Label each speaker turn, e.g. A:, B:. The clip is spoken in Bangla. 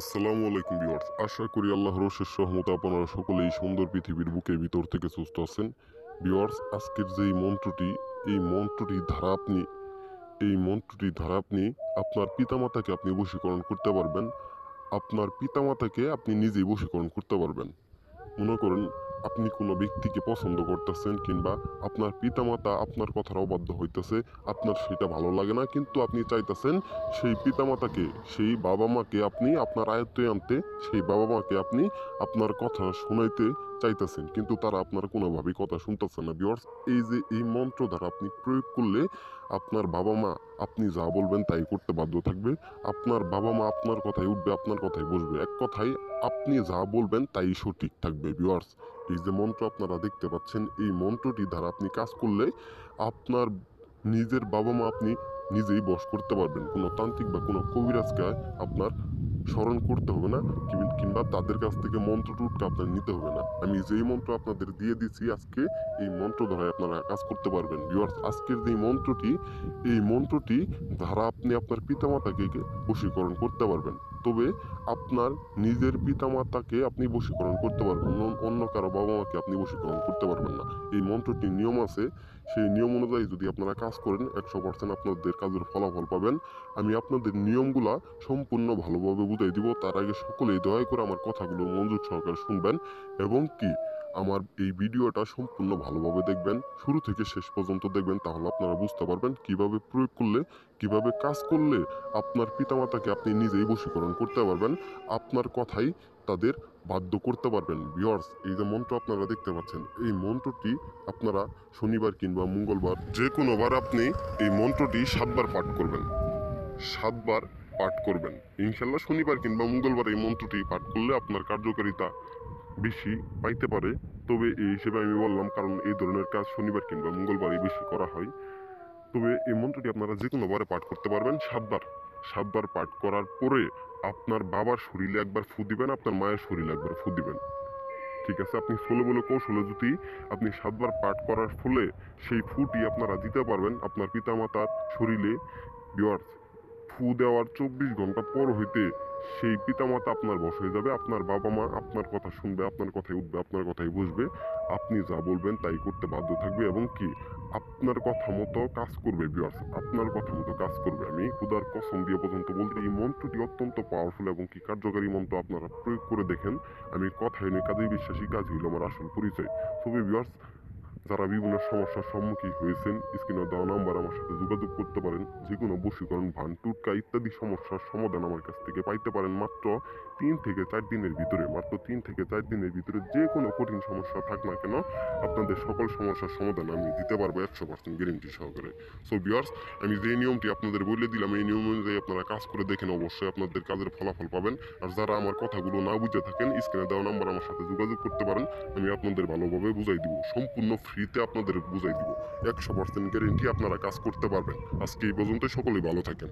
A: আসসালামু আলাইকুম ভিউয়ার্স, আশা করি আল্লাহর অশেষ রহমতে আপনারা সকলেই সুন্দর পৃথিবীর বুকে ভিতর থেকে সুস্থ আছেন। ভিউয়ার্স, আজকের যে এই মন্ত্রটি দ্বারা আপনি আপনার পিতামাতাকে আপনি বশীকরণ করতে পারবেন। আপনার পিতামাতাকে আপনি নিজেই বশীকরণ করতে পারবেন। মনে করেন আপনি কোনো ব্যক্তিকে পছন্দ করতেছেন, কিংবা আপনার পিতামাতা আপনার কথার অবাধ্য হইতেছে, আপনার সেটা ভালো লাগে না, কিন্তু আপনি চাইতেছেন সেই পিতামাতাকে, সেই বাবা মাকে আপনি আপনার আয়ত্তে আনতে, সেই বাবা মাকে আপনি আপনার কথা শোনাইতে চাইতেছেন, কিন্তু তারা আপনার কোনোভাবেই কথা শুনতেছে না। ভিউয়ার্স, এই মন্ত্র দ্বারা আপনি প্রয়োগ করলে আপনার বাবা মা আপনি যা বলবেন তাই করতে বাধ্য থাকবে। আপনার বাবা মা আপনার কথাই উঠবে, আপনার কথাই বসবে। এক কথায় আপনি যা বলবেন তাই সঠিক থাকবে। ভিউয়ার্স, এই যে মন্ত্র আপনারা দেখতে পাচ্ছেন, এই মন্ত্রটি দ্বারা আপনি কাজ করলে আপনার নিজের বাবা মা আপনি নিজেই বশ করতে পারবেন। কোনো তান্ত্রিক বা কোনো কবিরাজকে আপনার স্মরণ করতে হবে না, কিংবা তাদের কাছ থেকে মন্ত্র টুটকা আপনার নিতে হবে না। আমি যেই মন্ত্র আপনাদের দিয়ে দিচ্ছি আজকে, এই মন্ত্র দ্বারা আপনারা কাজ করতে পারবেন। ভিউয়ার্স, আজকের যে মন্ত্রটি, এই মন্ত্রটি দ্বারা আপনি আপনার পিতামাতাকে বশীকরণ করতে পারবেন। তবে আপনার নিজের পিতামাতাকে আপনি বশীকরণ করতে পারবেন, অন্য কারো বাবা মাকে আপনি বশীকরণ করতে পারবেন না। এই মন্ত্রটির নিয়ম আছে, সেই নিয়ম অনুযায়ী যদি আপনারা কাজ করেন 100% আপনাদের কাজের ফলাফল পাবেন। আমি আপনাদের নিয়মগুলা সম্পূর্ণ ভালোভাবে বুঝাই দিব। তার আগে সকলেই দয়া করে আমার কথাগুলো মনোযোগ সহকারে শুনবেন, এবং কি আমার এই ভিডিওটা সম্পূর্ণ ভালোভাবে দেখবেন, শুরু থেকে শেষ পর্যন্ত দেখবেন। তাহলে আপনারা বুঝতে পারবেন কিভাবে প্রয়োগ করলে, কিভাবে কাজ করলে আপনার পিতামাতাকে আপনি নিজেই বশীকরণ করতে পারবেন, আপনার কথাই তাদের বাধ্য করতে পারবেন। ভিউয়ার্স, এই যে মন্ত্র আপনারা দেখতে পাচ্ছেন, এই মন্ত্রটি আপনারা শনিবার কিংবা মঙ্গলবার যে কোনো বার আপনি এই মন্ত্রটি 7 বার পাঠ করবেন। 7 বার পাঠ করবেন ইনশাল্লাহ। শনিবার কিংবা মঙ্গলবার এই মন্ত্রটি পাঠ করলে আপনার কার্যকারিতা বেশি পাইতে পারে। তবে এই হিসেবে আমি বললাম, কারণ এই ধরনের কাজ শনিবার কিংবা মঙ্গলবারই বেশি করা হয়। তবে এই মন্ত্রটি আপনারা যে কোনো বারে পাঠ করতে পারবেন। 7 বার পাঠ করার পরে আপনার বাবার শরীরে একবার ফু দিবেন, আপনার মায়ের শরীরে একবার ফু দিবেন। ঠিক আছে? আপনি ষোলো বলে কৌশলে যদি আপনি 7 বার পাঠ করার ফলে সেই ফুটি আপনারা দিতে পারবেন আপনার পিতামাতার শরীরে। ভিউয়ার্স, ফু দেওয়ার 24 ঘন্টা পর হইতে সেই পিতামাতা আপনার বশ হয়ে যাবে। আপনার বাবা মা আপনার কথা শুনবে, আপনার কথাই উঠবে, আপনার কথাই বসবে। আপনি যা বলবেন তাই করতে বাধ্য থাকবে, এবং কি আপনার কথা মতো কাজ করবে। ভিউয়ার্স, আপনার কথা মতো কাজ করবে। আমি খুদার কসম দিয়ে পর্যন্ত বলতে, এই মন্ত্রটি অত্যন্ত পাওয়ারফুল এবং কি কার্যকারী মন্ত্র। আপনারা প্রয়োগ করে দেখেন। আমি কথায় নেই, কাজেই বিশ্বাসী, কাজ হইল আমার আসল পরিচয়। তবে ভিউয়ার্স, যারা বিভিন্ন সমস্যার সম্মুখীন হয়েছেন, স্ক্রিনে দেওয়া নাম্বার আমার সাথে যোগাযোগ করতে পারেন। যে কোনো বশীকরণ, ভান, টুটকা ইত্যাদি সমস্যার সমাধান আমার কাছ থেকে পাইতে পারেন মাত্র 3 থেকে 4 দিনের ভিতরে। মাত্র 3 থেকে 4 দিনের ভিতরে যে কোনো কঠিন সমস্যা থাক না কেন, আপনাদের সকল সমস্যার সমাধান আমি দিতে পারবো 100% গ্যারেন্টি সহকারে। সো ভিউয়ার্স, আমি যে নিয়মটি আপনাদের বলে দিলাম, এই নিয়ম অনুযায়ী আপনারা কাজ করে দেখেন, অবশ্যই আপনাদের কাজের ফলাফল পাবেন। আর যারা আমার কথাগুলো না বুঝে থাকেন, স্ক্রিনে দেওয়া নাম্বার আমার সাথে যোগাযোগ করতে পারেন। আমি আপনাদের ভালোভাবে বুঝাই দিব, সম্পূর্ণ ফ্রিতে আপনাদের বুঝাই দিব। 100% গ্যারেন্টি, আপনারা কাজ করতে পারবেন। আজকে এই পর্যন্ত, সকলেই ভালো থাকেন।